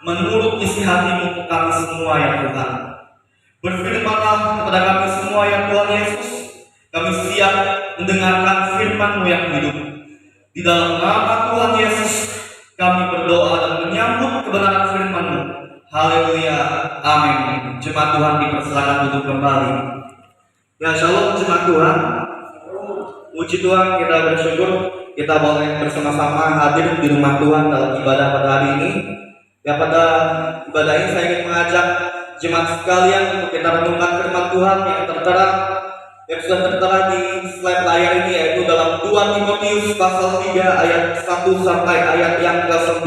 menurut isi hatimu untuk kami semua ya Tuhan. Berfirmanlah kepada kami semua ya Tuhan Yesus, kami siap mendengarkan firman-Mu yang hidup. Di dalam nama Tuhan Yesus, kami berdoa dan menyambut kebenaran firman-Mu. Haleluya, amin. Jemaat Tuhan dipersilakan duduk kembali. Ya, shalom jemaat Tuhan. Puji Tuhan, kita bersyukur kita boleh bersama-sama hadir di rumah Tuhan dalam ibadah pada hari ini. Ya, pada ibadah ini saya ingin mengajak jemaat sekalian untuk kita renungkan firman Tuhan yang sudah tertera di slide layar ini, yaitu dalam 2 Timotius pasal 3 ayat 1 sampai ayat yang ke-9.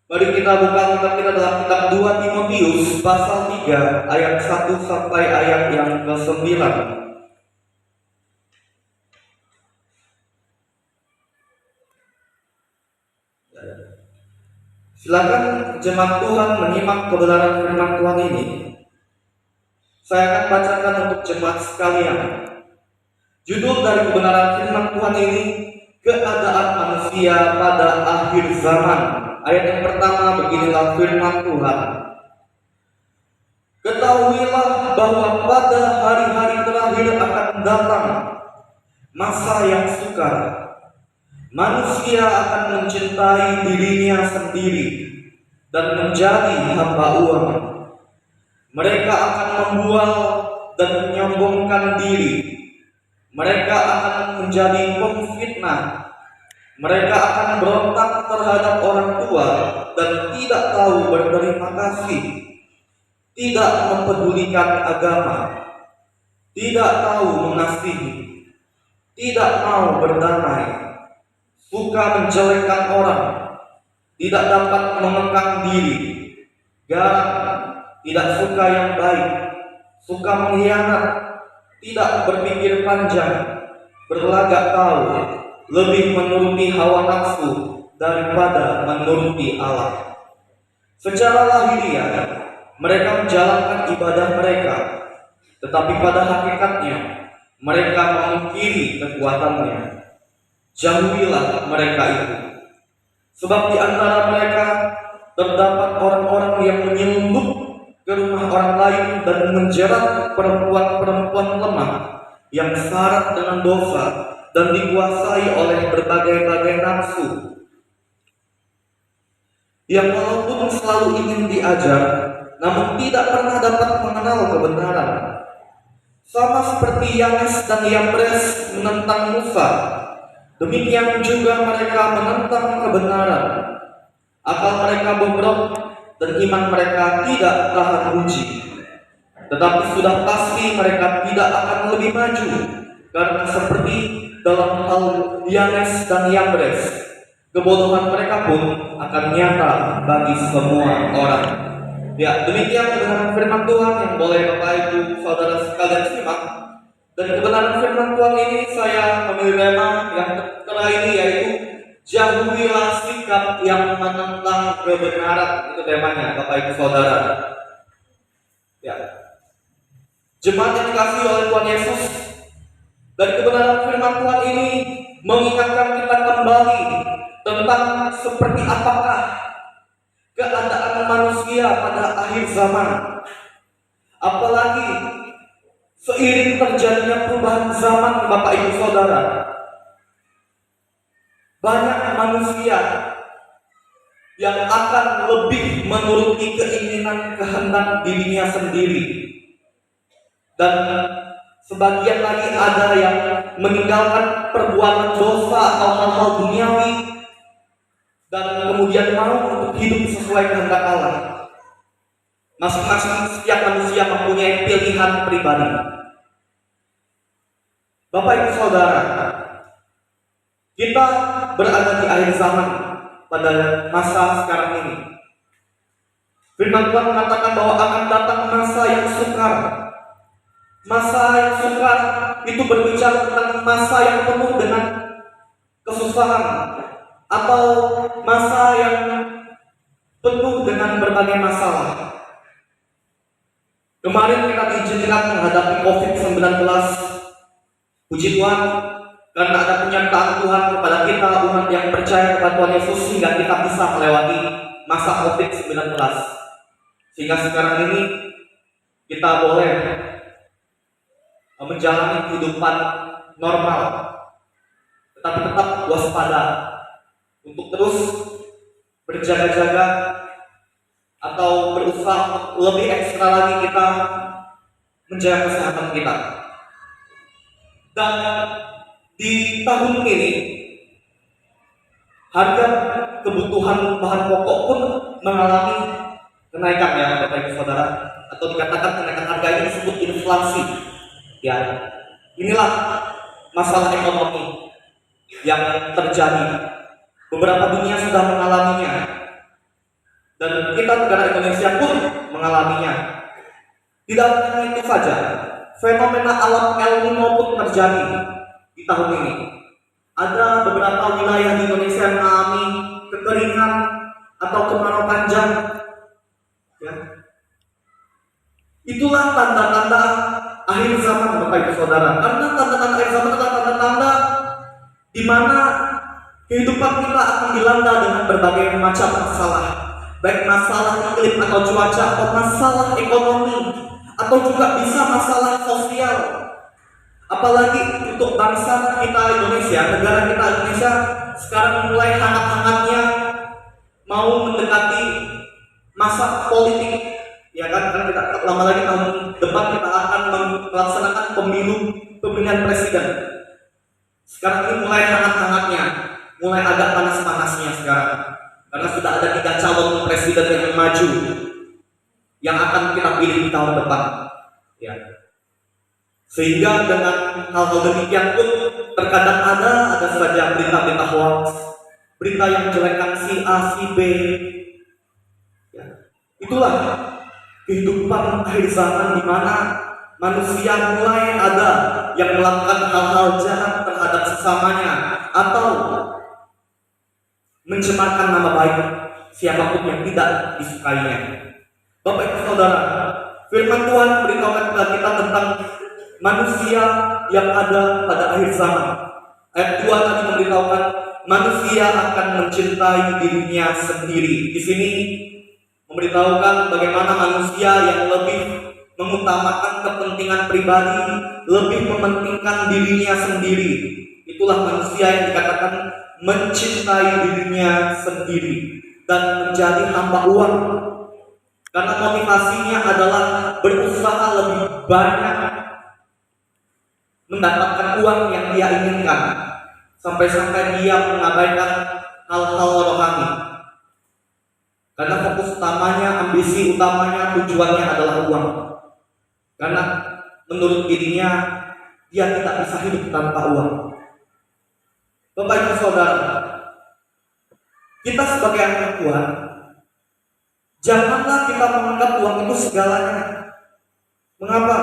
Mari kita buka kitab kita dalam kitab 2 Timotius pasal 3 ayat 1 sampai ayat yang ke-9. Silakan jemaat Tuhan menyimak kebenaran firman Tuhan ini. Saya akan bacakan untuk jemaat sekalian. Judul dari kebenaran firman Tuhan ini, keadaan manusia pada akhir zaman. Ayat yang pertama, beginilah firman Tuhan. Ketahuilah bahwa pada hari-hari terakhir akan datang masa yang sukar. Manusia akan mencintai dirinya sendiri dan menjadi hamba uang. Mereka akan membual dan menyombongkan diri. Mereka akan menjadi pemfitnah. Mereka akan berontak terhadap orang tua dan tidak tahu berterima kasih. Tidak mempedulikan agama. Tidak tahu mengasihi. Tidak mau berdamai. Suka menjelekkan orang, tidak dapat mengekang diri, garang, tidak suka yang baik, suka mengkhianat, tidak berpikir panjang, berlagak tahu, lebih menuruti hawa nafsu daripada menuruti Allah. Secara lahiriah mereka menjalankan ibadah mereka, tetapi pada hakikatnya mereka mengingkari kekuatannya. Jauhilah mereka itu, sebab di antara mereka terdapat orang-orang yang menyelundup ke rumah orang lain dan menjerat perempuan-perempuan lemah yang syarat dengan dosa dan dikuasai oleh berbagai-bagai nafsu, yang walaupun selalu ingin diajar, namun tidak pernah dapat mengenal kebenaran. Sama seperti Yanes dan Yambres menentang Musa, demikian juga mereka menentang kebenaran. Akal mereka bobrok dan iman mereka tidak tahan uji. Tetapi sudah pasti mereka tidak akan lebih maju, karena seperti dalam hal Yanes dan Yambres, kebodohan mereka pun akan nyata bagi semua orang. Ya, demikian kebenaran firman Tuhan yang boleh Bapak Ibu Saudara sekalian simak. Dan kebenaran firman Tuhan ini saya memilih tema yang tertera ini, yaitu jauhilah sikap yang menentang kebenaran. Itu temanya Bapak Ibu Saudara. Ya. Jemaat yang dikasihi oleh Tuhan Yesus, dari kebenaran firman Tuhan ini mengingatkan kita kembali tentang seperti apakah keadaan manusia pada akhir zaman. Apalagi seiring terjadinya perubahan zaman, Bapak Ibu Saudara, banyak manusia yang akan lebih menuruti keinginan kehendak dirinya sendiri, dan sebagian lagi ada yang meninggalkan perbuatan dosa atau hal-hal duniawi dan kemudian mau untuk hidup sesuai kehendak Allah. Masing-masing setiap manusia mempunyai pilihan pribadi. Bapak Ibu Saudara, kita berada di akhir zaman pada masa sekarang ini. Firman Tuhan mengatakan bahwa akan datang masa yang sukar. Masa yang sukar itu berbicara tentang masa yang penuh dengan kesusahan, atau masa yang penuh dengan berbagai masalah. Kemarin kita diizinkan menghadapi COVID-19. Puji Tuhan, Karena ada penyertaan Tuhan kepada kita umat yang percaya kepada Tuhan Yesus sehingga kita bisa melewati masa COVID-19. Sehingga sekarang ini kita boleh menjalani kehidupan normal, tetapi tetap waspada untuk terus berjaga-jaga atau berusaha lebih ekstra lagi kita menjaga kesehatan kita. Dan di tahun ini harga kebutuhan bahan pokok pun mengalami kenaikan ya Bapak Ibu Saudara, atau dikatakan kenaikan harga ini disebut inflasi. Ya, inilah masalah ekonomi yang terjadi. Beberapa dunia sudah mengalaminya, dan kita negara Indonesia pun mengalaminya. Tidak hanya itu saja, fenomena alam El Nino pun terjadi di tahun ini. Ada beberapa wilayah di Indonesia yang mengalami kekeringan atau kemarau panjang. Ya. Itulah tanda-tanda akhir zaman, Bapak Ibu Saudara. Karena tanda-tanda akhir zaman adalah tanda-tanda di mana kehidupan kita akan dilanda dengan berbagai macam masalah, baik masalah iklim atau cuaca, atau masalah ekonomi, atau juga bisa masalah sosial. Apalagi untuk bangsa kita Indonesia, negara kita Indonesia sekarang mulai hangat-hangatnya mau mendekati masa politik, ya kan? Karena kita lama lagi tahun depan kita akan melaksanakan pemilihan presiden. Sekarang ini mulai hangat-hangatnya, mulai agak panas-panasnya sekarang, karena sudah ada 3 calon presiden yang maju yang akan kita pilih di tahun depan. Ya. Sehingga dengan hal-hal demikian pun terkadang ada saja berita-berita hoax, berita yang menjelekkan si A, si B. Ya. Itulah kehidupan akhir zaman di mana manusia mulai ada yang melakukan hal-hal jahat terhadap sesamanya atau mencemarkan nama baik siapapun yang tidak disukainya. Bapak Ibu Saudara, firman Tuhan memberitahukan kepada kita tentang manusia yang ada pada akhir zaman. Ayat 2 tadi memberitahukan manusia akan mencintai dirinya sendiri. Di sini memberitahukan bagaimana manusia yang lebih mengutamakan kepentingan pribadi, lebih mementingkan dirinya sendiri. Itulah manusia yang dikatakan mencintai dirinya sendiri dan menjadi hamba uang. Karena motivasinya adalah berusaha lebih banyak mendapatkan uang yang dia inginkan, sampai-sampai dia mengabaikan hal-hal rohani. Karena fokus utamanya, ambisi utamanya, tujuannya adalah uang. Karena menurut dirinya dia tidak bisa hidup tanpa uang. Bapak Ibu Saudara, kita sebagai anak Tuhan, janganlah kita menganggap uang itu segalanya. Mengapa?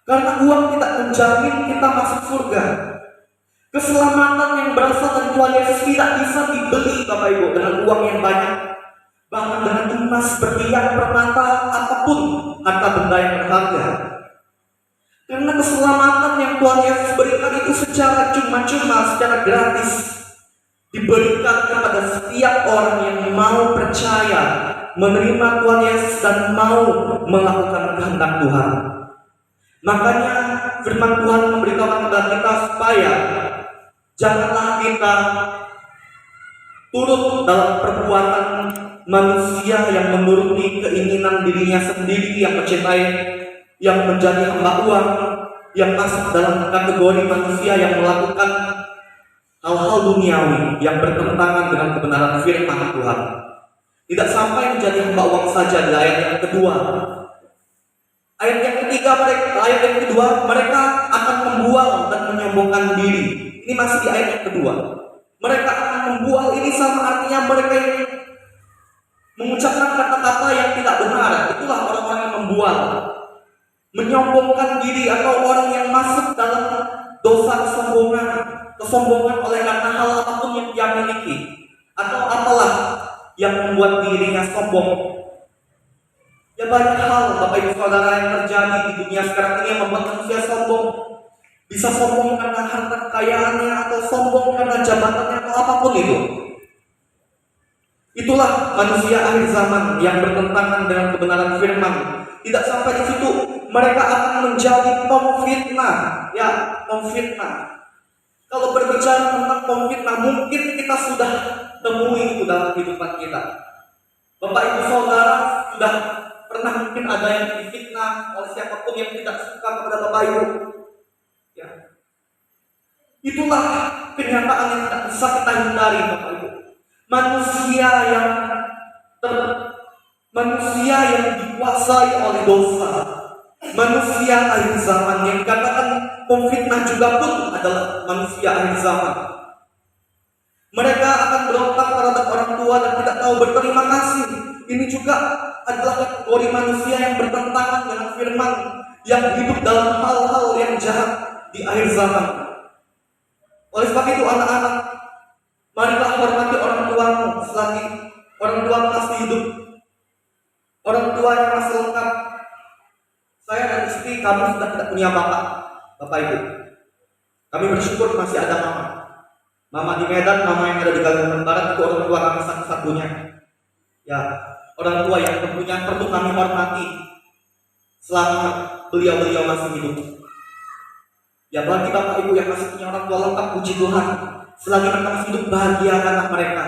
Karena uang tidak menjamin kita masuk surga. Keselamatan yang berasal dari Tuhan Yesus tidak bisa dibeli, Bapak Ibu, dengan uang yang banyak, bahkan dengan emas, berlian, permata, apapun harta benda yang berharga. Karena keselamatan yang Tuhan Yesus berikan itu secara cuma-cuma, secara gratis, diberikan kepada setiap orang yang mau percaya, menerima Tuhan Yesus dan mau melakukan kehendak Tuhan. Makanya firman Tuhan memberitahukan kepada kita supaya janganlah kita turut dalam perbuatan manusia yang menuruti keinginan dirinya sendiri, yang mencintai, yang menjadi hamba uang, yang masuk dalam kategori manusia yang melakukan hal-hal duniawi yang bertentangan dengan kebenaran firman Tuhan. Tidak sampai menjadi hamba uang saja di ayat yang kedua. Ayat yang ketiga, ayat yang kedua, mereka akan membual dan menyombongkan diri. Ini masih di ayat yang kedua. Mereka akan membual, ini sama artinya mereka yang mengucapkan kata-kata yang tidak benar. Itulah orang-orang yang membual, menyombongkan diri, atau orang yang masuk dalam dosa kesombongan oleh karena hal apapun yang dia miliki, atau apalah yang membuat dirinya sombong. Ya banyak hal, Bapak Ibu Saudara, yang terjadi di dunia sekarang ini yang membuat manusia sombong. Bisa sombong karena harta kekayaannya atau sombong karena jabatannya atau apapun itu. Itulah manusia akhir zaman yang bertentangan dengan kebenaran firman. Tidak sampai di situ, mereka akan menjadi pemfitnah. Ya, pemfitnah. Kalau berbicara tentang pemfitnah, mungkin kita sudah temui itu dalam kehidupan kita. Bapak ibu saudara sudah pernah mungkin ada yang difitnah oleh siapapun yang tidak suka kepada bapak ibu. Ya. Itulah kenyataan yang tidak bisa kita hindari, bapak ibu. Manusia yang dikuasai oleh dosa, manusia akhir zaman yang dikatakan pemfitnah juga pun adalah manusia akhir zaman. Mereka akan berontak terhadap orang tua dan tidak tahu berterima kasih. Ini juga adalah kategori manusia yang bertentangan dengan firman, yang hidup dalam hal-hal yang jahat di akhir zaman. Oleh sebab itu anak-anak, marilah hormati orang tuamu selagi orang tua masih hidup. Orang tua yang masih lengkap. Saya dan istri kami sudah tidak punya bapak ibu. Kami bersyukur masih ada mama. Mama di Medan, mama yang ada di Kalimantan Barat itu orang tua kami satu-satunya. Ya, orang tua yang tentunya perlu kami hormati selama beliau masih hidup. Ya, bagi bapak ibu yang masih punya orang tua lengkap, puji Tuhan. Selagi mereka masih hidup, bahagiakanlah mereka.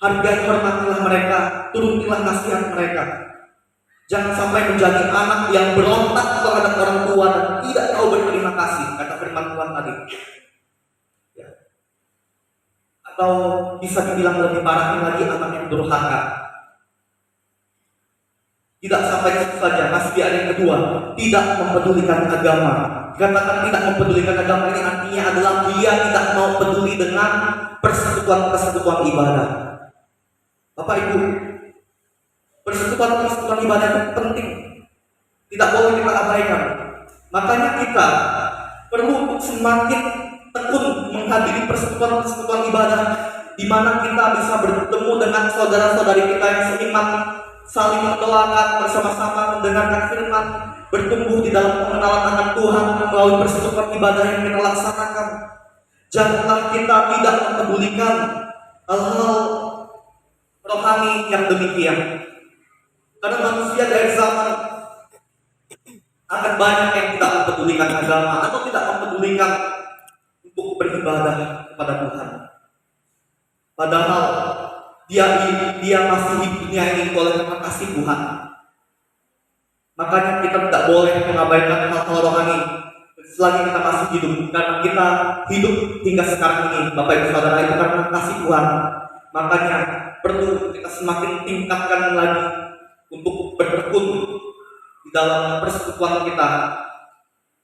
Hargai, hormatilah mereka, turutilah nasihat mereka. Jangan sampai menjadi anak yang berontak terhadap orang tua dan tidak tahu berterima kasih, kata firman Tuhan tadi. Ya. Atau bisa dibilang lebih parahnya lagi, anak yang durhaka. Tidak sampai itu saja, masih ada yang kedua, tidak mempedulikan agama. Dikatakan tidak mempedulikan agama ini artinya adalah dia tidak mau peduli dengan persekutuan ibadah. Bapak Ibu, persekutuan ibadah itu penting, tidak boleh kita abaikan. Makanya kita perlu untuk semakin tekun menghadiri persekutuan ibadah, di mana kita bisa bertemu dengan saudara-saudari kita yang seiman, saling mendoakan bersama-sama, mendengarkan firman, bertumbuh di dalam pengenalan akan Tuhan melalui persekutuan ibadah yang kita laksanakan. Janganlah kita tidak mempedulikan hal-hal rohani yang demikian. Karena manusia dari zaman akan banyak yang tidak mempedulikan agama atau tidak mempedulikan untuk beribadah kepada Tuhan. Padahal dia masih hidup dunia ini oleh kasih Tuhan. Makanya kita tidak boleh mengabaikan hal-hal rohani selagi kita masih hidup, karena kita hidup hingga sekarang ini, Bapak Ibu Saudara, itu karena kasih Tuhan. Makanya perlu kita semakin tingkatkan lagi untuk bertekun di dalam persekutuan kita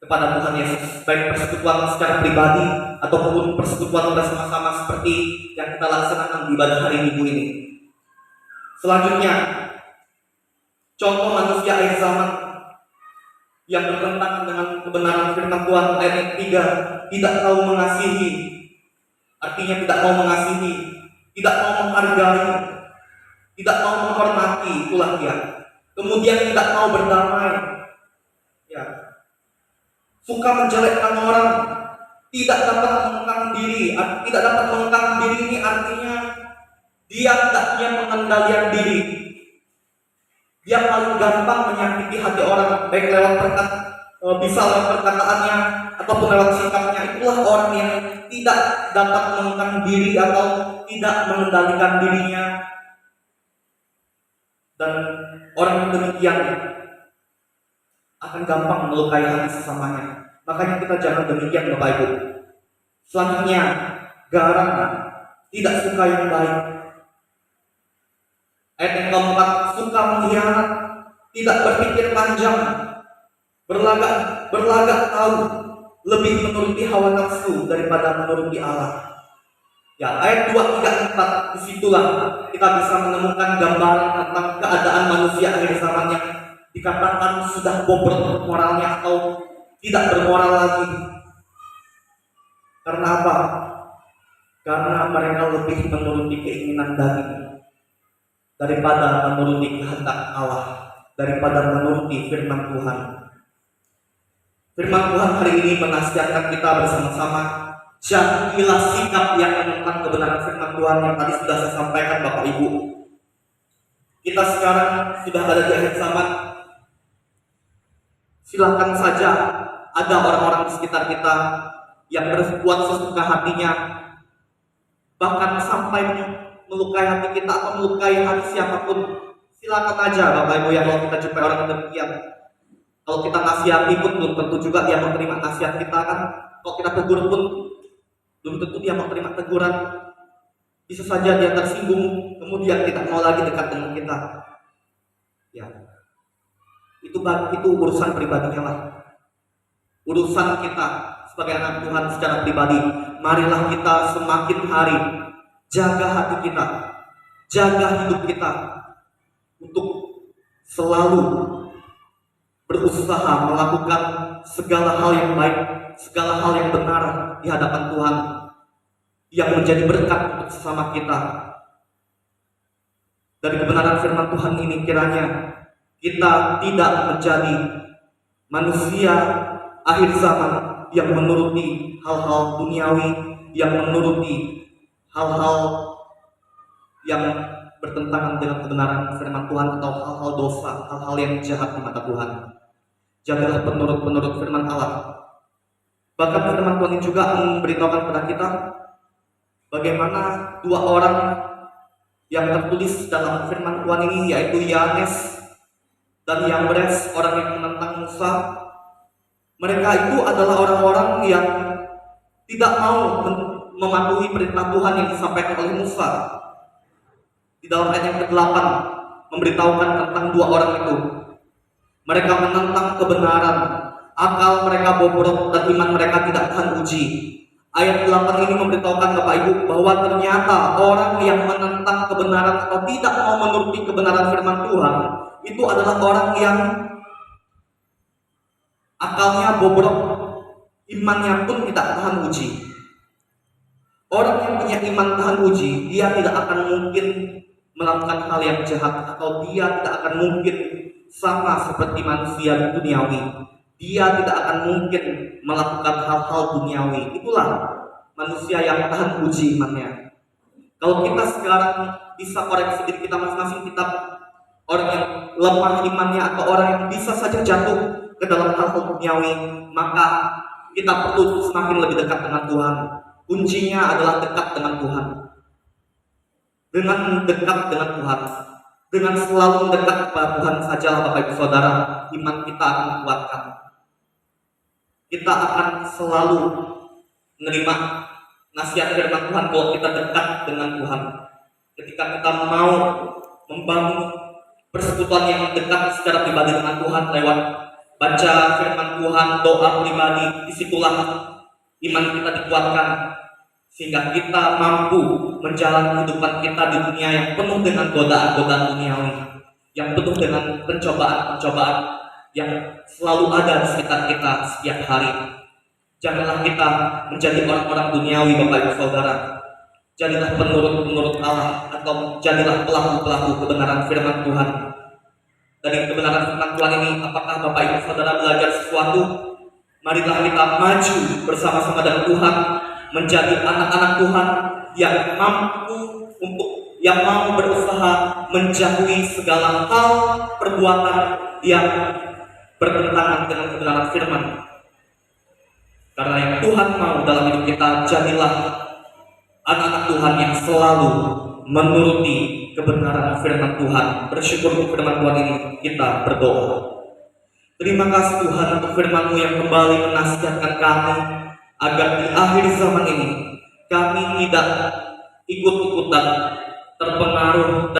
kepada Tuhan Yesus, baik persekutuan secara pribadi ataupun persekutuan bersama-sama seperti yang kita laksanakan di ibadah hari Minggu ini. Selanjutnya, contoh manusia akhir zaman yang bertentangan dengan kebenaran firman Tuhan, ayat yang 3, tidak tahu mengasihi. Artinya tidak mau mengasihi, tidak mau menghargai, tidak mau menghormati, itulah dia. Kemudian tidak mau berdamai, ya, suka menjelekkan orang, tidak dapat mengekang diri. Tidak dapat mengekang diri ini artinya dia tidak punya pengendalian diri. Dia paling gampang menyakiti hati orang, baik lewat bisa lewat perkataannya ataupun lewat sikapnya. Itulah orang yang tidak dapat mengekang diri atau tidak mengendalikan dirinya. Dan orang yang demikian akan gampang melukai hati sesamanya. Makanya kita jangan demikian, Bapak Ibu. Selanjutnya, garang, tidak suka yang baik. Ayat yang keempat, suka mengkhianat, tidak berpikir panjang, berlagak tahu, lebih menuruti hawa nafsu daripada menuruti Allah. Ya, ayat 2, 3, 4, disitulah kita bisa menemukan gambaran tentang keadaan manusia akhir zaman yang dikatakan sudah bobrok moralnya atau tidak bermoral lagi. Karena apa? Karena mereka lebih menuruti keinginan daging daripada menuruti kehendak Allah, daripada menuruti firman Tuhan. Firman Tuhan hari ini menasihatkan kita bersama-sama, jadilah sikap yang menentang kebenaran firman Tuhan yang tadi sudah saya sampaikan Bapak Ibu. Kita sekarang sudah ada di akhir zaman. Silakan saja ada orang-orang di sekitar kita yang berbuat sesuka hatinya, bahkan sampai melukai hati kita atau melukai hati siapapun. Silakan aja Bapak Ibu yang kalau kita jumpai orang demikian. Kalau kita nasihati pun belum tentu juga dia mau terima nasihat kita kan. Kalau kita tegur pun belum tentu dia mau terima teguran. Bisa saja dia tersinggung, kemudian tidak mau lagi dekat dengan kita. Ya, itu urusan pribadinya lah. Urusan kita sebagai anak Tuhan secara pribadi. Marilah kita semakin hari jaga hati kita, jaga hidup kita untuk selalu berusaha melakukan segala hal yang baik, segala hal yang benar di hadapan Tuhan, yang menjadi berkat untuk sesama kita. Dari kebenaran firman Tuhan ini kiranya kita tidak menjadi manusia akhir zaman yang menuruti hal-hal duniawi, yang menuruti hal-hal yang bertentangan dengan kebenaran firman Tuhan atau hal-hal dosa, hal-hal yang jahat di mata Tuhan. Jadilah penurut-penurut firman Allah. Bahkan firman Tuhan ini juga memberitahukan kepada kita bagaimana dua orang yang tertulis dalam firman Tuhan ini, yaitu Yanes dan Yambres, orang yang menentang Musa. Mereka itu adalah orang-orang yang tidak mau mematuhi perintah Tuhan yang disampaikan oleh Musa. Di dalam ayat yang ke-8 memberitahukan tentang dua orang itu. Mereka menentang kebenaran, akal mereka bobrok dan iman mereka tidak tahan uji. Ayat 8 ini memberitahukan Bapak Ibu bahwa ternyata orang yang menentang kebenaran atau tidak mau menuruti kebenaran firman Tuhan itu adalah orang yang akalnya bobrok, imannya pun tidak tahan uji. Orang yang punya iman tahan uji, dia tidak akan mungkin melakukan hal yang jahat, atau dia tidak akan mungkin sama seperti manusia duniawi. Dia tidak akan mungkin melakukan hal-hal duniawi. Itulah manusia yang tahan uji imannya. Kalau kita sekarang bisa koreksi diri kita masing-masing, kita orang yang lemah imannya atau orang yang bisa saja jatuh ke dalam hal-hal duniawi, maka kita perlu semakin lebih dekat dengan Tuhan. Kuncinya adalah dekat dengan Tuhan. Dengan dekat dengan Tuhan, dengan selalu dekat kepada Tuhan sajalah Bapak Ibu Saudara, iman kita akan dikuatkan. Kita akan selalu menerima nasihat firman Tuhan kalau kita dekat dengan Tuhan. Ketika kita mau membangun persekutuan yang dekat secara pribadi dengan Tuhan lewat baca firman Tuhan, doa pribadi, disitulah iman kita dikuatkan sehingga kita mampu menjalani kehidupan kita di dunia yang penuh dengan godaan-godaan duniawi, yang penuh dengan pencobaan-pencobaan yang selalu ada di sekitar kita setiap hari. Janganlah kita menjadi orang-orang duniawi Bapak Ibu Saudara. Jadilah penurut-penurut Allah, atau jadilah pelaku-pelaku kebenaran firman Tuhan. Dari kebenaran firman Tuhan ini, apakah Bapak Ibu Saudara belajar sesuatu? Marilah kita maju bersama-sama dengan Tuhan, menjadi anak-anak Tuhan yang mampu yang mau berusaha menjauhi segala hal perbuatan yang bertentangan dengan kebenaran firman. Karena yang Tuhan mau dalam hidup kita, jadilah anak-anak Tuhan yang selalu menuruti kebenaran firman Tuhan. Bersyukur untuk firman Tuhan ini, kita berdoa. Terima kasih Tuhan untuk firman-Mu yang kembali menasihatkan kami agar di akhir zaman ini kami tidak ikut-ikutan terpengaruh